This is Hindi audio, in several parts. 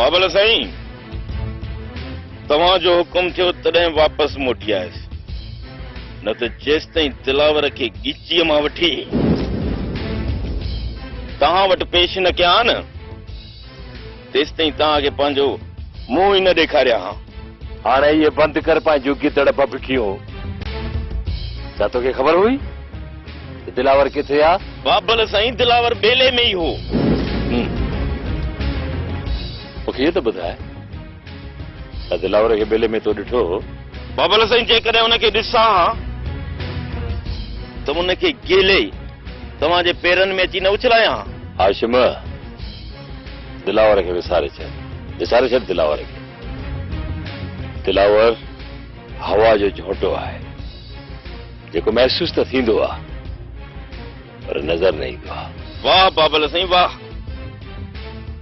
बाबल साईं, तव्हां जो हुकुम थियो तॾहिं वापस मोटी आयुसि, न त जेसिताईं दिलावर खे ॻीचीअ मां वठी तव्हां वटि पेश न कया न, तेसिताईं तव्हांखे पंहिंजो मुंहुं ई न ॾेखारिया हा। हाणे ये बंदि कर पंहिंजो गिदड़ बबकियूं। छा तोखे ख़बर हुई दिलावर किथे आहे? बाबल साईं, दिलावर बेले में ई हो। मूंखे इहो त ॿुधाए, दिलावर खे बेले में तो ॾिठो? बाबल साईं, जेकॾहिं हुनखे ॾिसां हा त हुनखे गेले तव्हांजे पेरनि में अची न उछलायां। हाशिम, दिलावर खे विसारे छॾ दिलावर खे। दिलावर हवा जो झोटो आहे जेको महसूस त थींदो आहे पर नज़र न ईंदो आहे। वाह बाबल साईं वाह,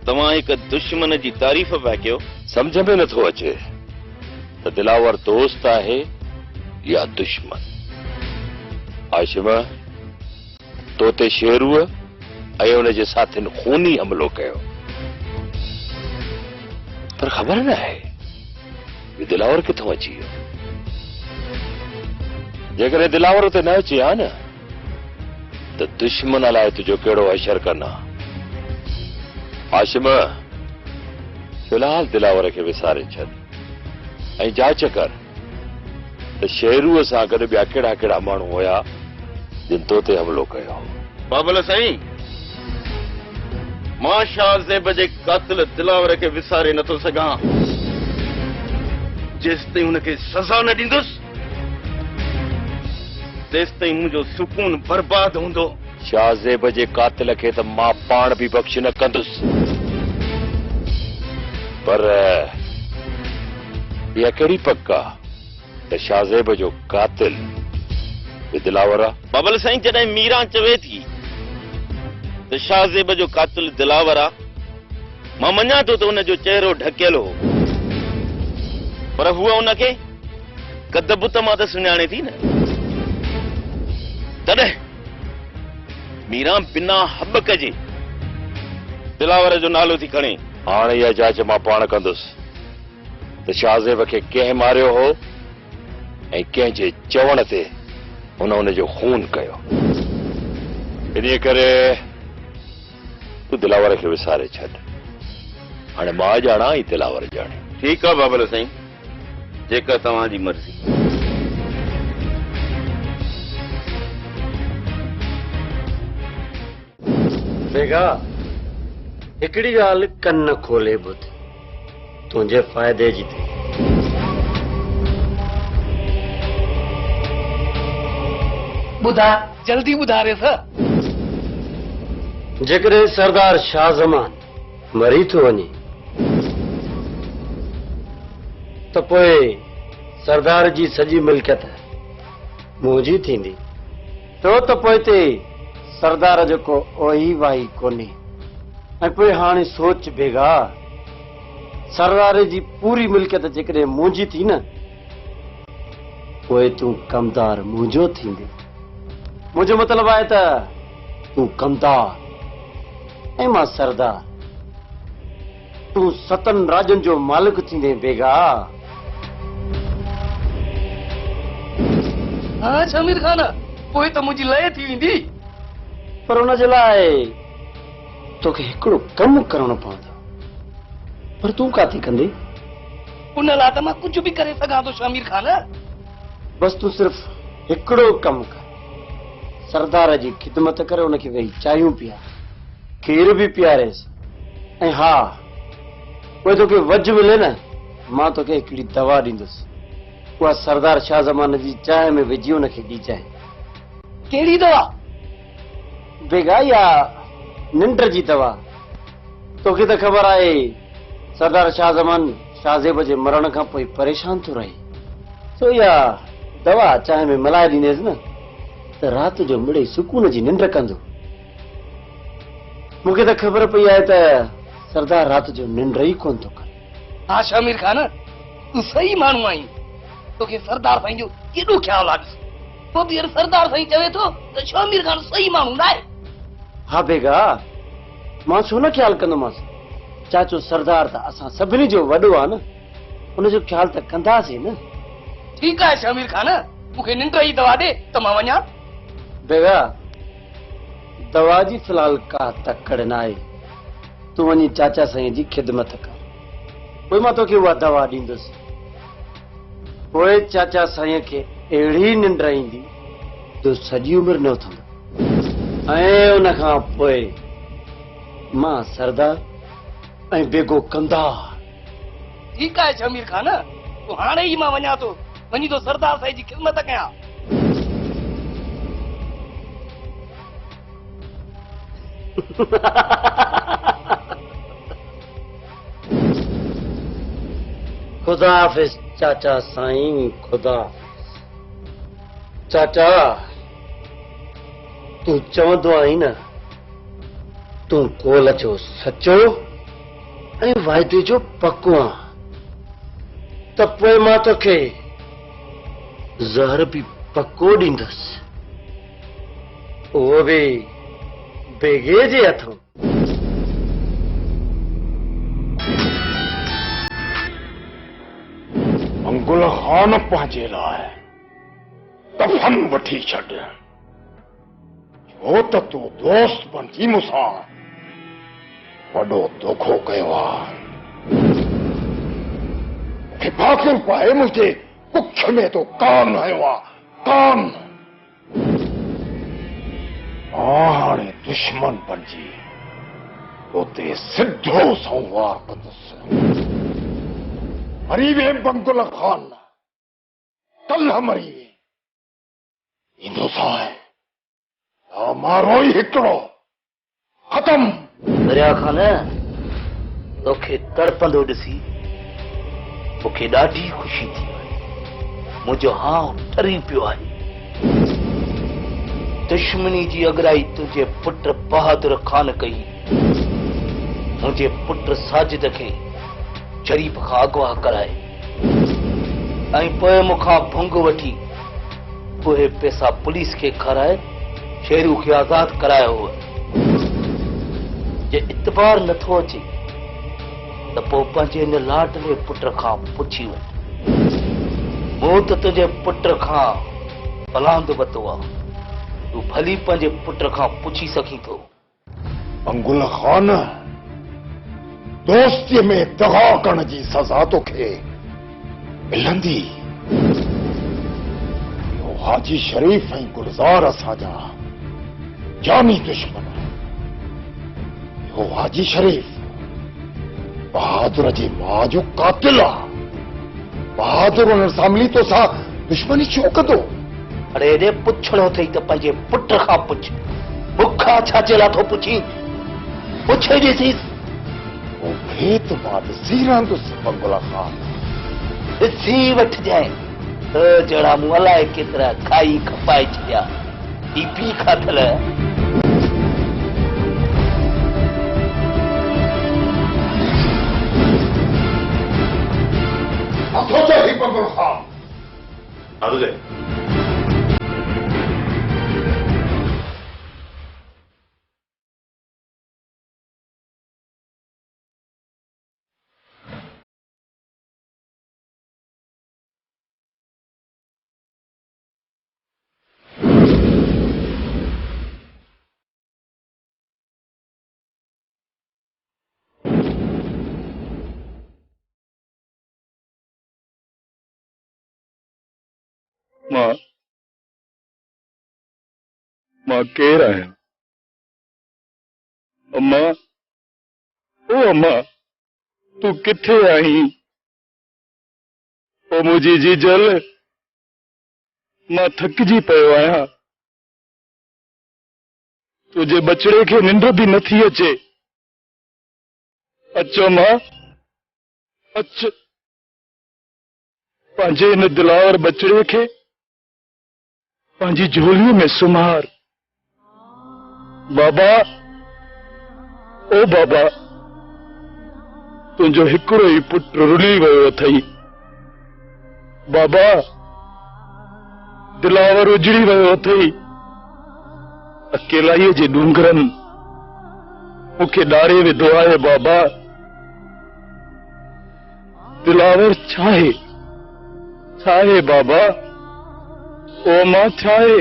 तव्हां हिकु दुश्मन जी तारीफ़ पिया कयो। समझ में नथो अचे त दिलावर दोस्त आहे या दुश्मन। हाशिम, तो ते शेरूअ ऐं हुनजे साथियुनि खूनी हमलो कयो, पर ख़बर न आहे दिलावर किथां अची वियो। जेकॾहिं दिलावर उते न अची हा न त दुश्मन लाइ तुंहिंजो कहिड़ो अशर कनि हा। हाशिम, फिलहाल दिलावर खे विसारे छॾ ऐं जांच कर त शेरूअ सां गॾु ॿिया कहिड़ा कहिड़ा माण्हू हुया जिन तो ते हमलो कयो। बाबल साईं, मां शाहज़ेब जे कातिल दिलावर खे विसारे नथो सघां जेसिताईं हुनखे सज़ा न ॾींदुसि तेसिताईं मुंहिंजो सुकून बर्बाद हूंदो। शाहज़ेब जे कातिल खे त मां पाण बि बख़्श न कंदुसि, पर इहा कहिड़ी पक आहे त शाहज़ेब जो कातिल दिलावर आहे? बाबल साईं, जॾहिं मीरा चवे थी त शाहज़ेब जो कातिल दिलावर आहे, मां मञा थो त हुनजो चहिरो ढकियल हो, पर हूअ हुनखे कद बुत मां त सुञाणे थी न। तॾहिं मीरा बिना हबक जे दिलावर जो नालो थी खणे। हाणे इहा जांच मां पाण कंदुसि त शाहज़ेब खे कंहिं मारियो हो ऐं कंहिंजे चवण ते हुनजो खून कयो। इन्हीअ करे तूं दिलावर खे विसारे छॾ। हाणे मां ॼाणा ऐं दिलावर ॼाणे। ठीकु आहे बाबल साईं, जेका तव्हांजी मर्ज़ी। बेगा, हिकिड़ी ॻाल्हि कन खोले ॿुध, तुंहिंजे फ़ाइदे जी थी। ॿुधा, जल्दी ॿुधा रे सा। जेकॾहिं सरदार शाह ज़मान मरी थो वञे त पोइ सरदार जी सॼी मिल्कियत मुंहिंजी थींदी। छो त पोइ ते सरदार जो को ओही वाही कोन्हे। ऐं पोइ हाणे सोच बेगा, सरदार जी पूरी मिल्कियत जेकॾहिं मुंहिंजी थी न पोइ तूं कमदार मुंहिंजो थींदे। मुंहिंजो मतिलबु आहे त तूं कमदार ऐं मां सरदार। तूं 7 राजनि जो मालिक थींदे बेगा। हाँ शमीर खान, पोइ त मुंहिंजी लय थी वेंदी। पर हुन जे लाइ तोखे हिकिड़ो कमु करणो पवंदो, पर तूं काथे कंदे? उन लाइ त मां कुझु बि करे सघां थो शमीर खान। बस तूं सिर्फ़ हिकिड़ो कमु कर, सरदार जी ख़िदमत करे हुनखे वेही चांहियूं पीआर, खीर बि पीआरेसि। ऐं हा, पोइ तोखे वज मिले न, मां तोखे हिकिड़ी दवा ॾींदुसि, उहा सरदार शाह ज़मान जी चांहि में विझी हुनखे ॾीजांइ। कहिड़ी दवा? बेगा, या निंड जी दवा। तोखे त ख़बर आहे सरदार शाह ज़मान शाहज़ेब जे मरण खां पोइ परेशान थो रहे, सो इहा दवा चांहि में मिलाए ॾींदेसि न त राति जो मिड़े सुकून जी निंड कंदो। मूंखे त ख़बर पई आहे त सरदार राति जो निंड ई कोन थो करे। हाँ शमीर खान, तूं सही माण्हू आहीं। तोखे सरदार साईं जो केॾो ख़्यालु आहे। पोइ बि सरदार साईं चवे थो त शमीर खान सही माण्हू न आहे। हा बेगा, मां छो न ख़्यालु कंदोमांसि। चाचो सरदार त असां सभिनी जो वॾो आहे न, उनजो ख्याल त कंदासीं न। ठीकु आहे शमीर खान, मूंखे निंड जी दवा ॾे त मां वञा। बेगा दवा जी फिलहाल का तकड़ न आहे, तूं वञी चाचा साईं जी ख़िदमत कर, पोइ मां तोखे उहा दवा ॾींदुसि। पोइ चाचा साईं खे अहिड़ी निंड ईंदी जो सॼी उमिरि न उथंदो। ऐं उन खां पोइ मां सरदार ऐं बेगो कंदार। ठीकु आहे शमीर खान, तूं हाणे ई मां वञा थो, वञी थो सरदार साईं जी ख़िदमत कयां। खुदा हाफिज़ चाचा साईं, खुदा। चाचा तूं चवंदो आहीं न, तूं कोल जो सचो ऐं वाइदे जो पक्को आहीं, त पोइ मां तोखे ज़हर बि पक्को ॾींदुसि, उहो बि बेगे जे हथों। मंगुल खान पंहिंजे लाइ दफ़न वठी छॾ, छो त तूं दोस्त बणिजी मूंसां वॾो दोखो कयो आहे। मूंखे फ़ाक़िर पाए मुंहिंजे कुख में तो कान आयो आहे, कान। हाणे दुश्मन बणिजी तोते सिधो संवार कंदुसि। मरी वे मंगुल खान, कल्ह मरी वे, ईंदो साए मारो ई हिकिड़ो ख़तम। दरिया खान, तोखे तड़पंदो ॾिसी मूंखे ॾाढी ख़ुशी थी वई, मुंहिंजो हाउ ठरी पियो आहे। दुश्मनी जी अगराई तुंहिंजे पुट बहादुर खान कई, मुंहिंजे पुट साजिद खे शरीफ़ खां अगवा कराए, ऐं पोइ मूंखां भुंग वठी उहे पैसा पुलिस खे खाराए शेरू खे आज़ाद करायो हो। जे इतबार नथो अचे त पोइ पंहिंजे हिन लाडले पुट खां पुछी वञ, मूं त तुंहिंजे पुट खां बलांद वरितो आहे, तूं भली पंहिंजे पुट खां पुछी सघीं थो। मंगुल खान, दोस्तीअ में दगा करण जी सज़ा तोखे मिलंदी। इहो हाजी शरीफ़ ऐं गुलज़ार असांजा जानी दुश्मन। इहो हाजी शरीफ़ बहादुर जी मां जो कातिल आहे। बहादुर उन सां मिली तोसां दुश्मनी छो कंदो? अरे रे, पुछणो अथई त पंहिंजे पुट खां पुछ, बुखा छाजे लाइ थो पुछी? पुछ ॾिसीस। वो भेत मां ॾिसी रहंदुसि मंगुल खान। ॾिसी वठजांइ त जहिड़ा मूं अलाए केतिरा खाई खपाए छॾिया, ही पी खाधल। सोचो ही मंगुल खान। अरे मां केरु आहियां? अम्मा, ओ अम्मा, तूं किथे आहीं? ओ मुंहिंजी जीजल, मां थकिजी पियो आहियां। तुंहिंजे बचड़े खे निंड बि नथी अचे। अचो मां, अच। पंहिंजे हिन दिलावर बचड़े खे पंहिंजी झोलीअ में सुम्हार। बाबा, ओ बाबा, तुंहिंजो हिकिड़ो ई पुटु रुली वियो अथई। बाबा, दिलावर उजड़ी वियो अथई। अकेलाईअ जे डूंगरनि मूंखे ॾारे विधो आहे। बाबा, दिलावर छाहे बाबा ओ मां छाहे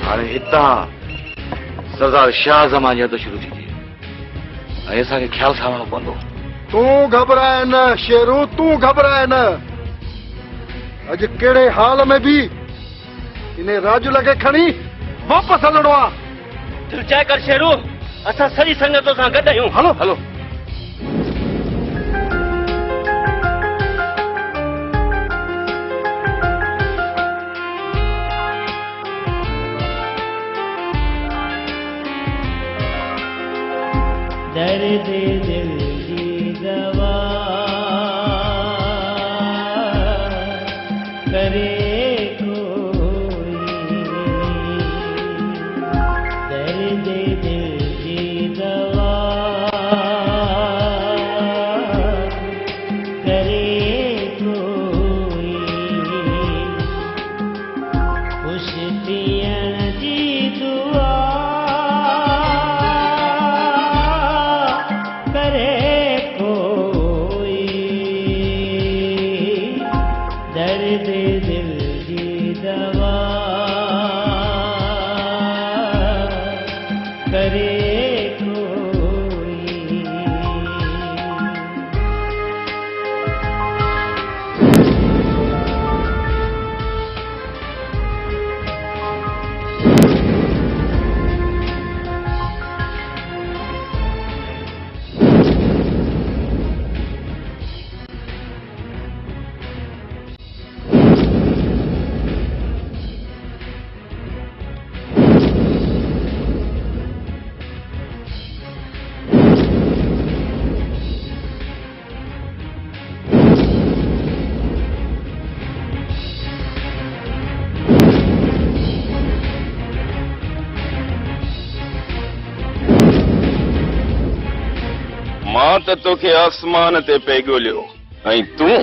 हाणे हितां सरदार शाह ज़मान जो शुरू थी ऐं असांखे ख्याल सां पवंदो तूं घबराए न शेरू तूं घबराए न अॼु कहिड़े हाल में बि इन राजुल खे खणी वापसि हलणो आहे दिल चाहे कर शेरू असां सॼी संगत सां गॾु आहियूं हलो हलो दर्द दिल की दवा करे कोई दर्द दिल की दवा करे कोई खुश थियण जी दुआ करे कोई दर्द दिल की दवा करे कोई मां त तोखे आसमान ते पे ॻोल्हियो ऐं तूं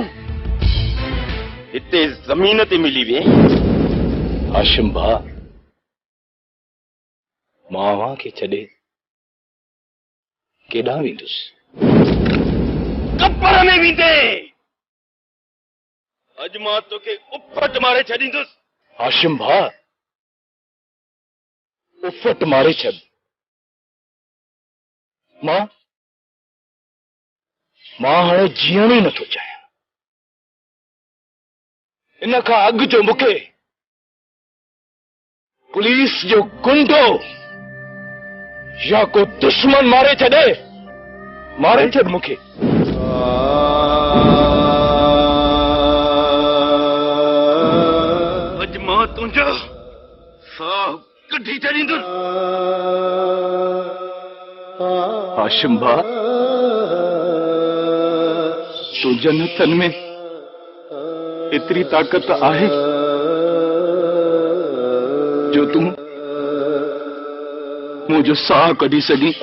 हिते ज़मीन ते मिली वे हाशिम भाउ मां अव्हां खे छॾे केॾांहुं वेंदुसि कपर में वेंदे अॼु मां तोखे उफट मारे छॾींदुसि हाशिम भाउ उफट मारे छॾ मां हाणे जीअण ई नथो चाहियां इन खां अॻु जो मूंखे पुलिस जो गुंडो या को दुश्मन मारे छॾे मूंखे अॼु मां तुंहिंजो साह कढी छॾींदुसि हाशिम भाउ तुंहिंजनि हथनि में एतिरी ताक़त आहे जो तूं मुंहिंजो साह कढी सघीं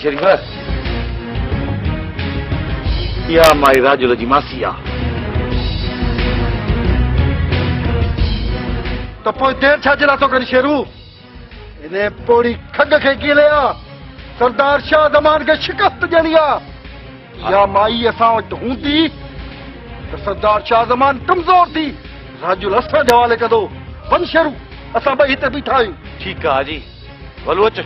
शरीफ इहा माई राजुल जी मासी आहे त पोइ देरि छा जे लाइ थो करी शेरू इन पोड़ी खग खे कीअं लिया सरदार शाह जमान के शिकस्त ॾियणी आहे या माई असां वटि हूंदी त सरदार शाह जमान कमज़ोर थी राजुल असां जे हवाले कंदो वञ शेरू असां ॿई हिते बीठा आहियूं ठीकु आहे हाजी वलो अच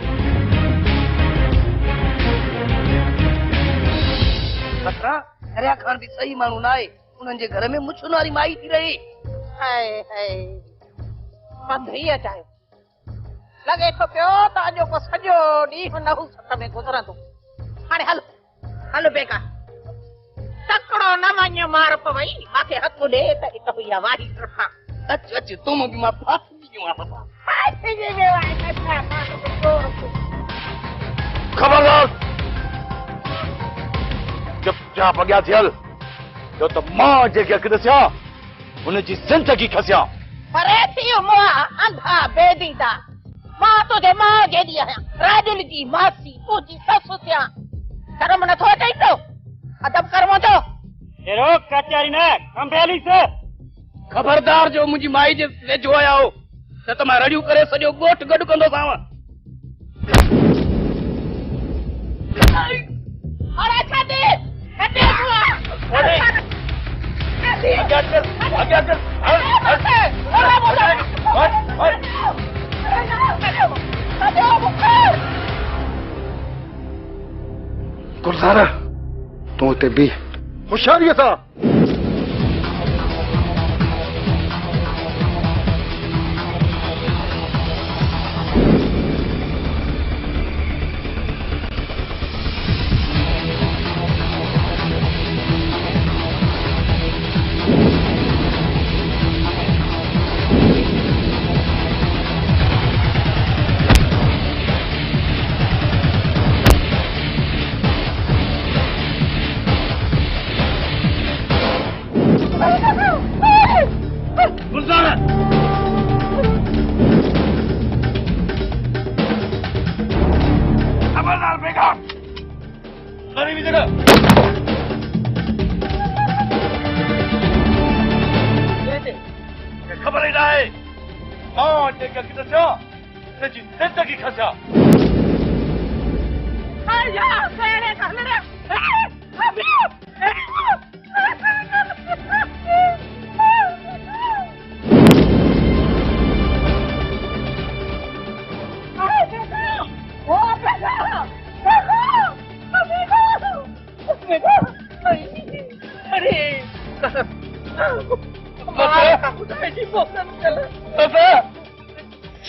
हरिया खान भी सही माण्हू न आहे उन्हनि जे घर में मुछुनि वारी माई थी रही हाय हाय मां धीअ चाहियो लॻे थो पियो त अॼो को सॼो ॾींहुं नहू सत में गुज़रंदो हाणे हल हल बेकार तकिड़ो न वञ मार पवई मूंखे हथु ॾे त हिक हुई वाही तरफ़ां अच अच तुम बि मां फासी वियो आहियां बाबा फासिजी वियो आहे खबरदार चुपचाप अॻियां थियल छो त मां जेके अखि ॾिसियां हुनजी ज़िंदगी खसियां परे थी मुआ अंधा बेदीदा मां तुंहिंजे माउ जेॾी आहियां राजुल जी मासी तुंहिंजी ससु थियां शर्म नथो अचई तो अदब कर मुंहिंजो हेरो कचहरी न कंबेली से खबरदार जो मुंहिंजी माई जे वेझो आया हो न त मां रड़ियूं करे सॼो ॻोठ गॾु कंदोसांव अरे छॾे छॾे मुआ अॻियां कर गुलज़ार तूं हिते बीह होशियारीअ सां खबरदार बेकार खरी भी जगह खबर ही ना है मां जेके अखि ॾिसियां हुनजी ज़िंदगी खसियां या सेरे कहले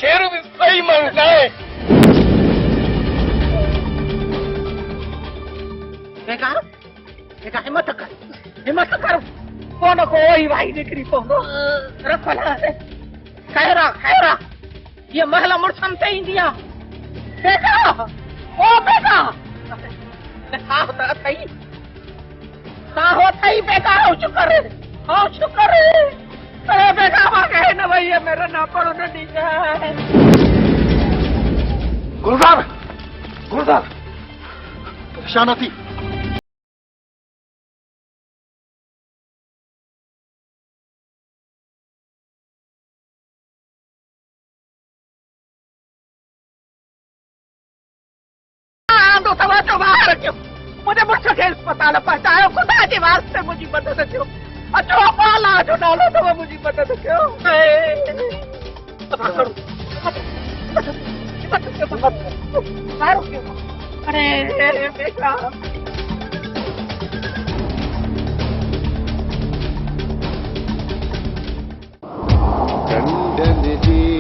शेरू भी सही माण्हू न आहे बेकार बेकार हिम्मत कर कोन को वही भाई निकरी पवंदो रखो ना खैरा ये महिला मुड़सन ते ईंदी आहे बेकार ओ बेकार साहु त अथई साहु अथई बेकार हो शुक्र अरे बेकार मां कहे न भई मेरा ना पड़ो न ॾींदा गुलज़ार परेशान थी आंदो तवजो बाहर अचो मुझे मुझसे खे अस्पताल पहुंचायो खुदा जे वास्ते मुझी मदद कयो अचो पाला जो नालो तव मुझी मदद कयो अरे बेटा कंडन जी